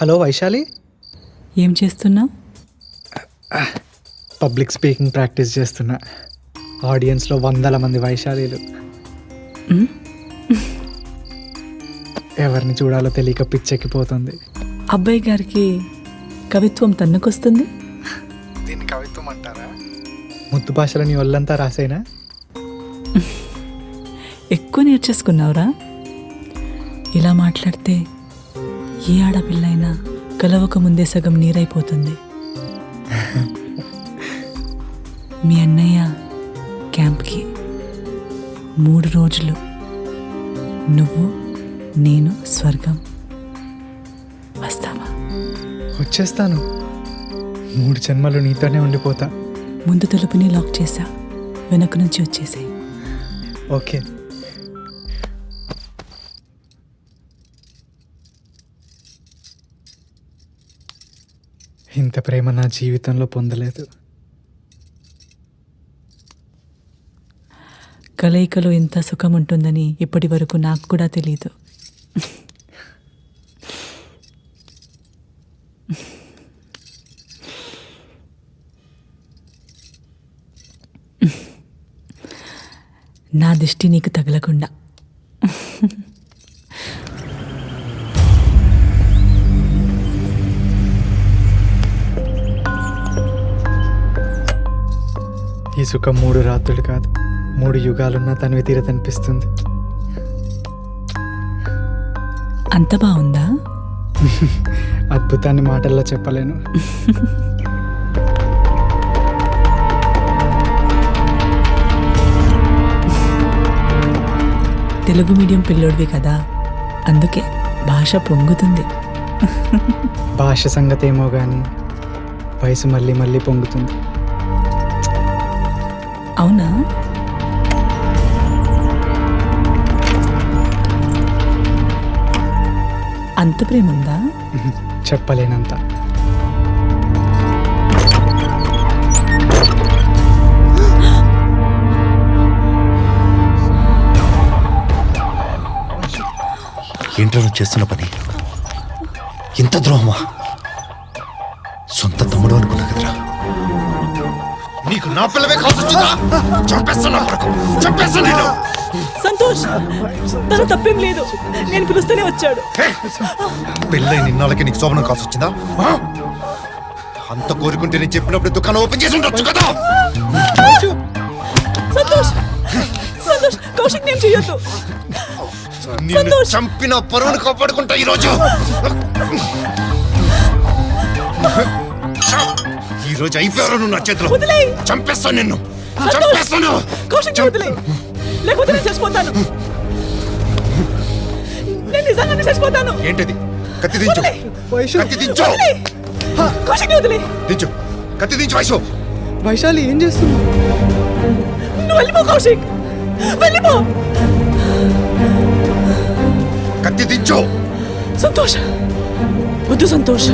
Hello Vaishali, ఏం చేస్తున్నావు? Public speaking practice చేస్తున్నా. ఆడియన్స్లో 100 మంది వైశాలీలు. ఎవరిని చూడాలో తెలియక పిచ్చెక్కిపోతుంది. అబ్బాయి గారికి కవిత్వం తన్నుకొస్తుంది. దీన్ని కవిత్వం అంటారా? ముద్దు భాషలో నీ ఒళ్ళంతా రాసేనా? ఎక్కువ నేర్చేసుకున్నావురా. ఇలా మాట్లాడితే ఏ ఆడపిల్లైనా కలవక ముందే సగం నీరైపోతుంది. మీ అన్నయ్య క్యాంప్కి 3 రోజులు, నువ్వు నేను స్వర్గం. వస్తావా? వచ్చేస్తాను. 3 జన్మలు నీతోనే ఉండిపోతా. ముందు తలుపుని లాక్ చేసా, వెనక నుంచి వచ్చేసాయి. ఓకే. ఇంత ప్రేమ నా జీవితంలో పొందలేదు. కలయికలో ఇంత సుఖం ఉంటుందని ఇప్పటి వరకు నాకు కూడా తెలీదు. నా దిష్టి నీకు తగలకుండా. ఈ సుఖం 3 రాత్రులు కాదు, 3 యుగాలున్నా తనివి తీరదనిపిస్తుంది. అంత బాగుందా? అద్భుతాన్ని మాటల్లో చెప్పలేను. తెలుగు మీడియం పిల్లోడివి కదా, అందుకే భాష పొంగుతుంది. భాష సంగతి ఏమో కానీ వయసు మళ్ళీ మళ్ళీ పొంగుతుంది. అవునా? అంత ప్రేమ ఉందా? చెప్పలేనంత. ఏంట్రా నువ్వు చేస్తున్న పని? ఇంత ద్రోహమా? సొంత తమ్ముడు అనుకున్నా కదరా. నీకు నా పిల్లవే కావచ్చుదా? చంపేస్తున్నా కొడుకు, చంపేస్తా నేను. సంతోష్, తను తప్పేం లేదు, నేను పిలుస్తూనే వచ్చాడు. పెళ్ళై నిన్నాళ్ళకి నీకు శోభనం కాల్సి వచ్చిందా? అంత కోరుకుంటే నేను చెప్పినప్పుడు దుకాణం ఓపెన్ చేసి ఉండొచ్చు కదా. సంతోష్, సంతోష్, కౌశిక్ నేను చెయ్యొద్దు. నిన్ను చంపిన పరువును కాపాడుకుంటా ఈరోజు. ఈ రోజు అయిపోయారు నువ్వు నా చేతిలో. చంపేస్తాను నిన్ను, చంపేస్తాను. లేకపోతే నేను చచ్చిపోతాను. నేను నిజంగానే చచ్చిపోతాను. ఏంటిది? కత్తి దించు, కత్తి దించు. కౌశిక్ వదిలే. దించు, కత్తి దించు. వైశు, వైశాలి ఏం చేస్తున్నావు? నువ్వు వెళ్ళిపో కౌశిక్, వెళ్ళిపో. కత్తి దించు. సంతోష్, వద్దు సంతోష్.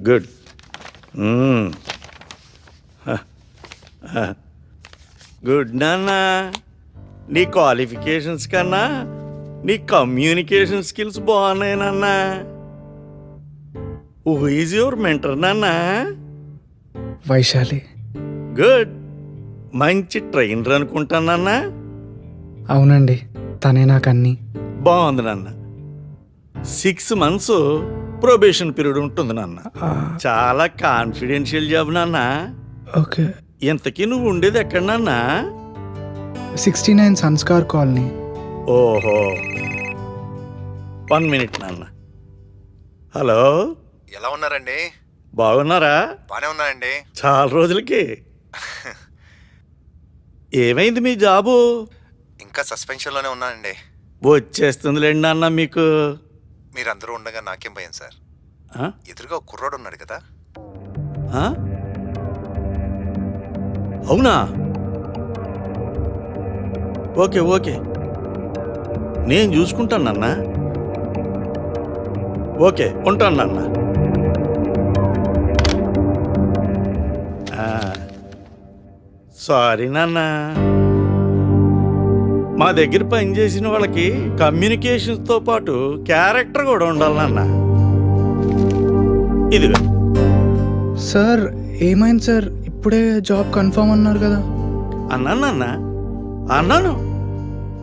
గుడ్. గుడ్ నాన్న. నీ క్వాలిఫికేషన్స్ కన్నా నీ కమ్యూనికేషన్ స్కిల్స్ బాగున్నాయి నాన్న. హూ ఈజ్ యువర్ మెంటర్ నాన్న? వైశాలి. గుడ్. మంచి ట్రైనర్ అనుకుంటానన్నా. అవునండి, తనే నాకు అన్నీ. బాగుంది నాన్న. 6 months ప్రొబేషన్ పీరియడ్ ఉంటుంది నాన్న. చాలా కాన్ఫిడెన్షియల్ జాబ్ నాన్న. ఓకే. ఇంతకీ నువ్వు ఉండేది ఎక్కడ నాన్న? 69 సంస్కార్ కాలనీ. ఓహో, 1 minute నాన్న. హలో, ఎలా ఉన్నారండి? బాగున్నారా? బానే ఉన్నాయండి. చాలా రోజులకి. ఏమైంది మీ జాబు? ఇంకా సస్పెన్షన్ లోనే ఉన్నానండి. వచ్చేస్తుందిలేండి నాన్న మీకు. మీరందరూ ఉండగా నాకేం భయం సార్. ఎదురుగా ఒక కుర్రాడు ఉన్నాడు కదా. అవునా? Okay okay. నేను చూసుకుంటాను నాన్న. ఓకే, ఉంటాను నాన్న. సారీ నాన్న. మా దగ్గర పనిచేసిన వాళ్ళకి కమ్యూనికేషన్స్తో పాటు క్యారెక్టర్ కూడా ఉండాలి నాన్న. ఇదిగో. సార్ ఏమైంది సార్? ఇప్పుడే జాబ్ కన్ఫర్మ్ అన్నారు కదా. అన్నాను.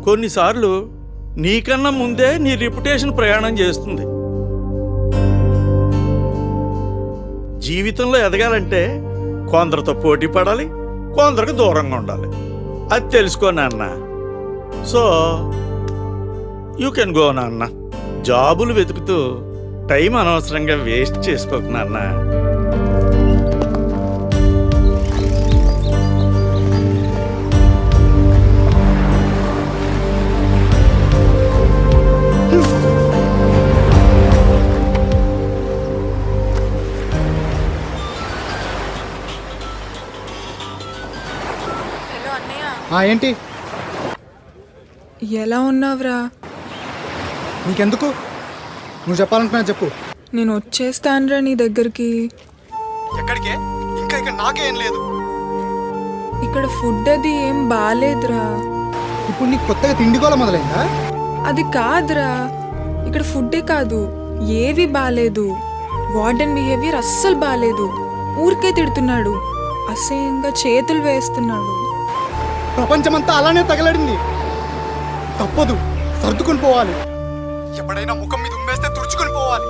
కొన్నిసార్లు నీకన్నా ముందే నీ రిప్యుటేషన్ ప్రయాణం చేస్తుంది. జీవితంలో ఎదగాలంటే కొందరితో పోటీ పడాలి, కొందరికి దూరంగా ఉండాలి. అది తెలుసుకో నాన్న. సో యూ కెన్ గో నాన్న. జాబులు వెతుకుతూ టైం అనవసరంగా వేస్ట్ చేసుకోకు నాన్న. హలో అన్నయ్య, ఏంటి? ఎలా ఉన్నావురా? నీకెందుకు? నువ్వు చెప్పాలనుకున్నా చెప్పు. నేను వచ్చేస్తానురా నీ దగ్గరికి. ఎక్కడికే? ఇంకా ఇక్కడ నాకేం లేదు. ఇక్కడ ఫుడ్ అది ఏం బాలేదురా. ఇప్పుడు నీకు కొత్తగా తిండిగోల మొదలైందా? అది కాదురా, ఇక్కడ ఫుడ్డే కాదు, ఏవి బాలేదు. వార్డెన్ బిహేవియర్ అస్సలు బాలేదు. ఊరికే తిడుతున్నాడు, అసహ్యంగా చేతులు వేస్తున్నాడు. ప్రపంచమంతా అలానే తగలడింది. తప్పదు, సర్దుకొని పోవాలి. ఎప్పుడైనా ముఖం మీద ఉమ్మేస్తే తుడుచుకొని పోవాలి.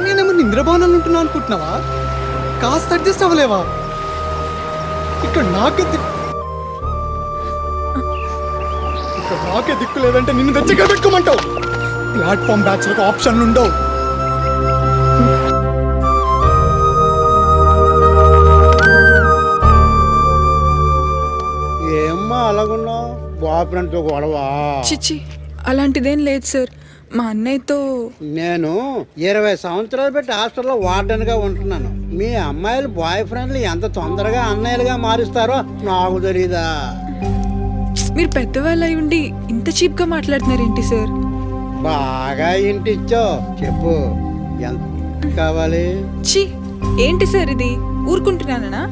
నేనేమో నిద్రభవనాలు ఉంటున్నా అనుకుంటున్నావా? కాస్త అడ్జస్ట్ అవ్వలేవా? ఇక్కడ నాకే దిక్కు లేదంటే నిన్ను తెచ్చగా పెట్టుకోమంటావు. ప్లాట్ఫామ్ బ్యాచ్లకు ఆప్షన్లు ఉండవు. ఏమ్మా అలాగున్నావు? బాయ్ ఫ్రెండ్తో గొడవ? చిచ్చి, అలాంటిదేం లేదు సార్. మా అన్నయ్యతో నేను 20 సంవత్సరాలు పెట్టి హాస్టల్లో వార్డెన్గా ఉంటున్నాను. మీ అమ్మాయిలు బాయ్ ఫ్రెండ్లు ఎంత తొందరగా అన్నయ్యలుగా మారుస్తారో నాకు తెలీదా? మీరు పెద్దవాళ్ళు అయి ఉండి ఇంత చీప్గా మాట్లాడుతున్నారేంటి సార్? బాగా ఇంటిచ్చో చెప్పు, ఎంత కావాలి? ఛీ, ఏంటి సార్ ఇది? ఊరుకుంటున్నానా?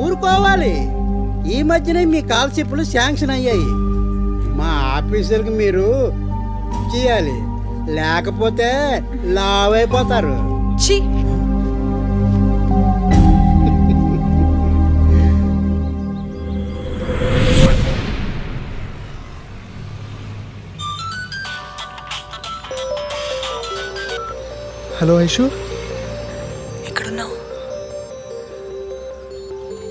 ఊరుకోవాలి. ఈ మధ్యనే మీ కాల్షిప్లు శాంక్షన్ అయ్యాయి. మా ఆఫీసర్కి మీరు చేయాలి, లేకపోతే లావ్ అయిపోతారు. ఛీ, హలో ఐషు, ఎక్కడున్నావు?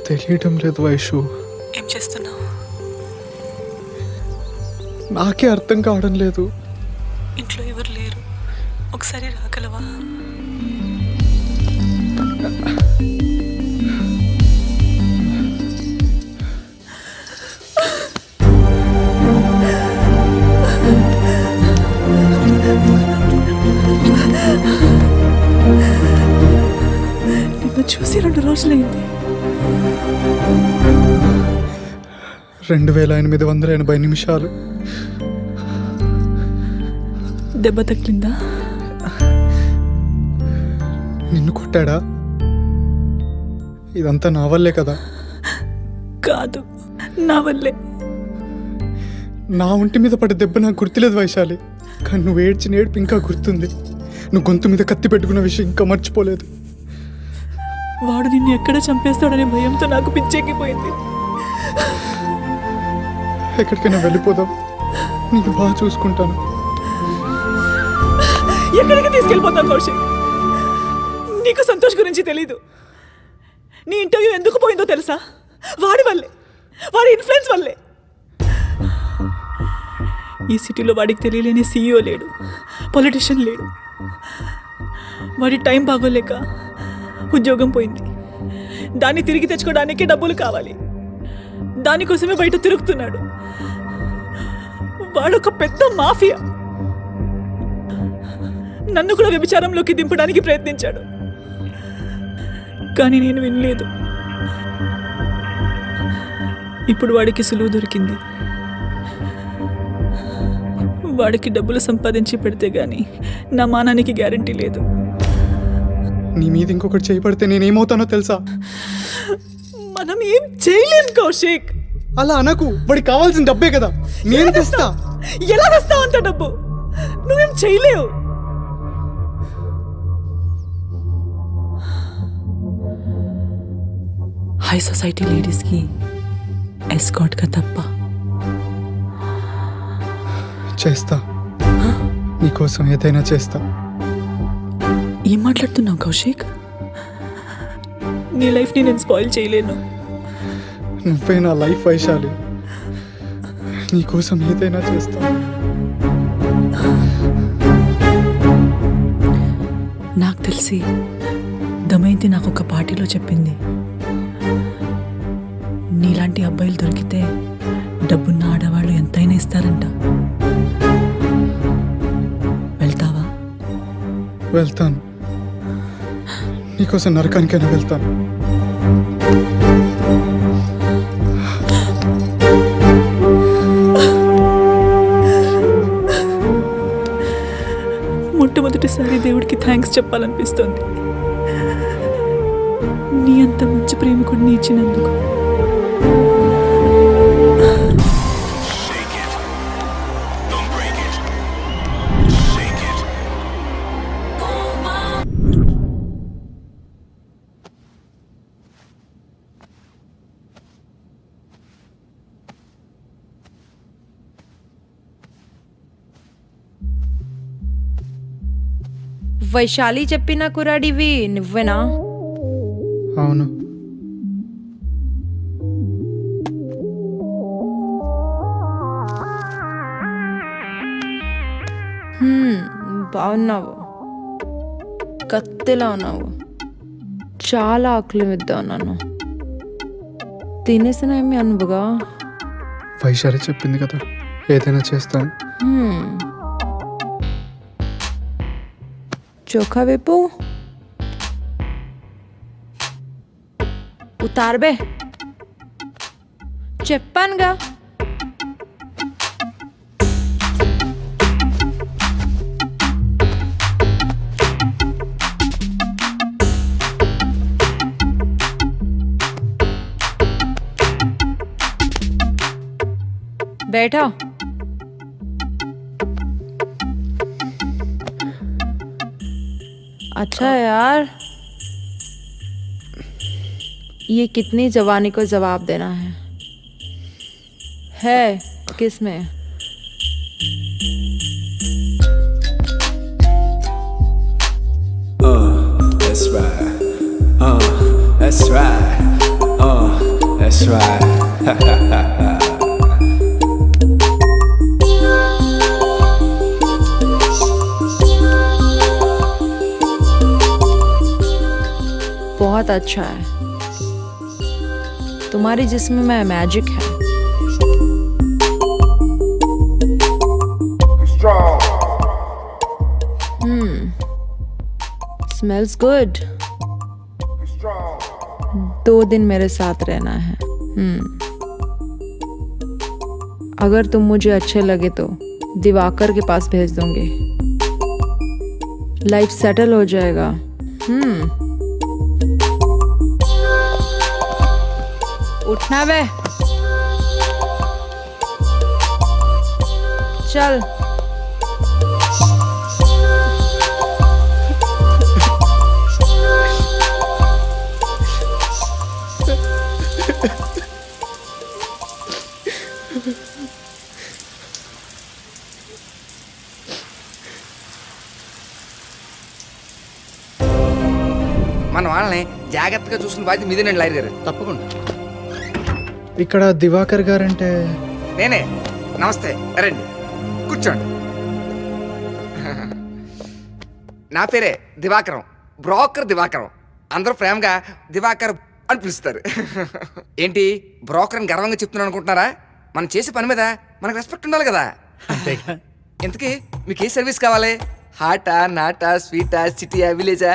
తెలియటం లేదు ఐషు. ఏం చేస్తున్నావు? నాకే అర్థం కావడం లేదు. ఇంట్లో ఎవరు లేరు, ఒకసారి రాగలవా? నిన్ను చూసి 2 రోజులైంది. 2880 నిమిషాలు. దెబ్బ తగిలిందా? నిన్ను కొట్టాడా? ఇదంతా నా వల్లే కదా? కాదు, నా వల్లే. నా ఒంటి మీద పడే దెబ్బ నాకు గుర్తులేదు వైశాలి, కానీ నువ్వు ఏడ్చిన ఏడుపు ఇంకా గుర్తుంది. నువ్వు గొంతు మీద కత్తి పెట్టుకున్న విషయం ఇంకా మర్చిపోలేదు. వాడు నిన్ను ఎక్కడ చంపేస్తాడనే భయంతో నాకు పిచ్చెక్కిపోయింది. ఎక్కడికైనా వెళ్ళిపోదాం, నీకు బాగా చూసుకుంటాను. ఎక్కడికి తీసుకెళ్ళిపోతాను కౌశిక్? నీకు సంతోష్ గురించి తెలీదు. నీ ఇంటర్వ్యూ ఎందుకు పోయిందో తెలుసా? వాడి వల్లే, వాడి ఇన్ఫ్లుయెన్స్ వల్లే. ఈ సిటీలో వాడికి తెలియలేని సీఈఓ లేడు, పొలిటీషియన్ లేడు. వాడి టైం బాగోలేక ఉద్యోగం పోయింది. దాన్ని తిరిగి తెచ్చుకోవడానికి డబ్బులు కావాలి. దానికోసమే బయట తిరుగుతున్నాడు. వాడొక పెద్ద మాఫియా. నన్ను కూడా వ్యభిచారంలోకి దింపడానికి ప్రయత్నించాడు, కానీ నేను వినలేదు. ఇప్పుడు వాడికి సులువు దొరికింది. వాడికి డబ్బులు సంపాదించి పెడితే గాని నా మానానికి గ్యారంటీ లేదు. నీ మీద ఇంకొకటి చేయబడితే నేనేమవుతానో తెలుసా? మనం ఏం చేయలేం కౌశిక్. అలా అనకు, వాడికి కావాల్సిన డబ్బే కదా, నేను తెస్తా. ఎలా తెస్తావు అంత డబ్బు? నువ్వేం చేయలేవు. హై సొసైటీ లేడీస్కి ఎస్కాట్గా తప్ప. చేస్తా, నీకోసం ఏదైనా చేస్తా. ఏం మాట్లాడుతున్నావు కౌశిక్? నీ లైఫ్ని నేను స్పాయిల్ చేయలేను. నువ్వే నా లైఫ్ వైశాలి, నీకోసం ఏదైనా చేస్తా. నాకు తెలిసి దమయంతి నాకు ఒక పార్టీలో చెప్పింది, నీలాంటి అబ్బాయిలు దొరికితే డబ్బున్న ఆడవాళ్ళు ఎంతైనా ఇస్తారంట. వెళ్తావా? వెళ్తాను, నీకోసం నరకానికైనా వెళ్తాను. మొట్టమొదటిసారి దేవుడికి థ్యాంక్స్ చెప్పాలనిపిస్తోంది, నీ అంత మంచి ప్రేమికుడిని ఇచ్చినందుకు. వైశాలి చెప్పిన కురాడివి నువ్వేనా? అవును. బాగున్నావు, కత్తిలా ఉన్నావు. చాలా ఆకలి మీద ఉన్నాను. తినేసిన ఏమి అనువుగా? వైశాలి చెప్పింది కదా, ఏదైనా చేస్తాను. चोखा वेपो उतार बे చెప్పానుగా. बैठो. अच्छा यार, ये कितनी जवानी को जवाब देना है किस में? That's right. That's right. That's right. बहुत अच्छा है, तुम्हारी जिस्म में मैजिक है. Smells good. 2 दिन मेरे साथ रहना है. अगर तुम मुझे अच्छे लगे तो दिवाकर के पास भेज दूंगी. लाइफ सेटल हो जाएगा. उठना बे. चल. మన వాళ్ళని జాగ్రత్తగా చూసుకుని బాధ్యత మీదేనండి లాయర్ గారు. తప్పకుండా. ఇక్కడ దివాకర్ గారంటే? నేనే. నమస్తే, రండి కూర్చోండి. నా పేరే దివాకరం, బ్రోకర్ దివాకరం. అందరూ ప్రేమగా దివాకర్ అని పిలుస్తారు. ఏంటి బ్రోకర్ అని గర్వంగా చెప్తున్నాను అనుకుంటున్నారా? మనం చేసే పని మీద మనకు రెస్పెక్ట్ ఉండాలి కదా. ఇంతకీ మీకు ఏ సర్వీస్ కావాలి? హాటా, నాటా, స్వీటా, సిటీయా, విలేజా?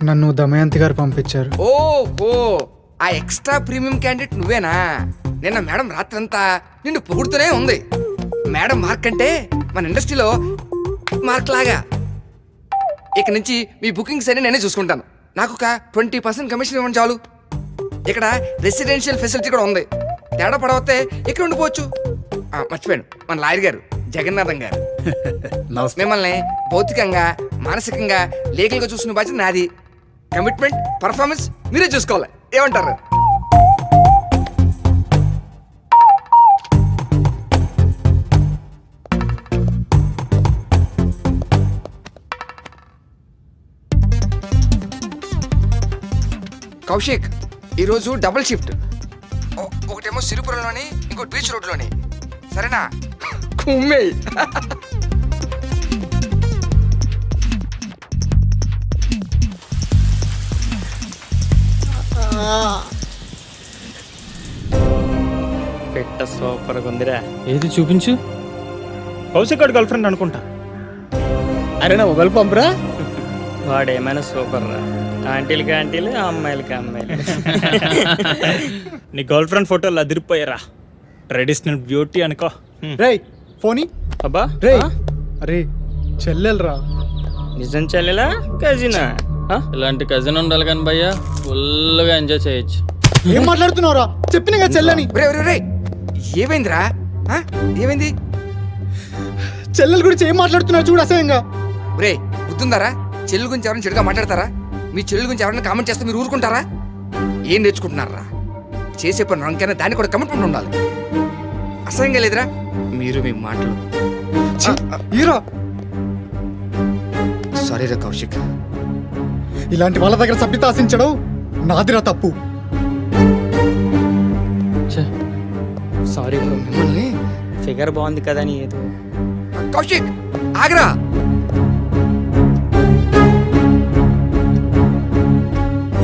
నన్ను దమయంతి గారు పంపించారు. ఓహో, ఆ ఎక్స్ట్రా ప్రీమియం క్యాండిడేట్ నువ్వేనా? నిన్న మేడం రాత్రంతా నిన్ను పొగుడుతూనే ఉంది. మేడం మార్క్ అంటే మన ఇండస్ట్రీలో మార్క్ లాగా. ఇక నుంచి మీ బుకింగ్స్ అన్ని నేనే చూసుకుంటాను. నాకు ఒక 20% కమిషన్ ఇవ్వండి చాలు. ఇక్కడ రెసిడెన్షియల్ ఫెసిలిటీ కూడా ఉంది. తేడా పడవతే ఇక్కడ ఉండిపోవచ్చు. మర్చిపోయాను, మన లాయర్ గారు జగన్నాథం గారు మిమ్మల్ని భౌతికంగా, మానసికంగా, లీగల్గా చూసుకునే బాధ్యత నాది. కమిట్మెంట్, పర్ఫార్మెన్స్ మీరే చూసుకోవాలి. ఏమంటారు? కౌశిక్, ఈరోజు డబుల్ షిఫ్ట్. ఒకటేమో సిరిపురంలోని, ఇంకోటి బీచ్ రోడ్లోని. సరేనా? కుమ్మే. పెట్ట సూపర్గా ఉందిరా. ఏది చూపించు. కౌశిక్ గారి గర్ల్ ఫ్రెండ్ అనుకుంటా. అరే నా మొబైల్ పంపరా. వాడేమైనా సూపర్ రా. ఆంటీలకి ఆంటీలు, అమ్మాయిలకి అమ్మాయిలు. నీ గర్ల్ ఫ్రెండ్ ఫోటోలు అదిరిపోయారా. ట్రెడిషనల్ బ్యూటీ అనుకో. రేయ్ ఫోనీ. అబ్బా రే అరే చెల్లెలరా. నిజం చెల్లెలా కజినా? ఇలాంటి కజిన్ ఉండాలి కానీ భయ్యా ఫుల్గా ఎంజాయ్ చేయొచ్చు. ఏం మాట్లాడుతున్నావురా? చెప్పిన కదా చెల్లని. రే ఏమైందిరా? ఏమైంది? చెల్లెల గురించి ఏం మాట్లాడుతున్నారు చూడు అసహ్యంగా. రే గుర్తుందారా? చెల్లి గురించి ఎవరైనా చెడుగా మాట్లాడతారా? మీ చెల్లి గురించి ఎవరైనా కామెంట్ చేస్తే మీరు ఊరుకుంటారా? ఏం నేర్చుకుంటున్నారా? చేసే పని రంకైనా దానికి కూడా కమిట్మెంట్ ఉండాలి. అసహ్యంగా లేదురా మీరు మీ మాటలు? సారీ రా కౌశిక్. ఇలాంటి వాళ్ళ దగ్గర సభ్యత ఆశించడం నాదిరా తప్పు. సారీ బ్రో, మిమ్మల్ని ఫిగర్ బాగుంది కదా అని ఏదో. కౌశిక్ ఆగరా.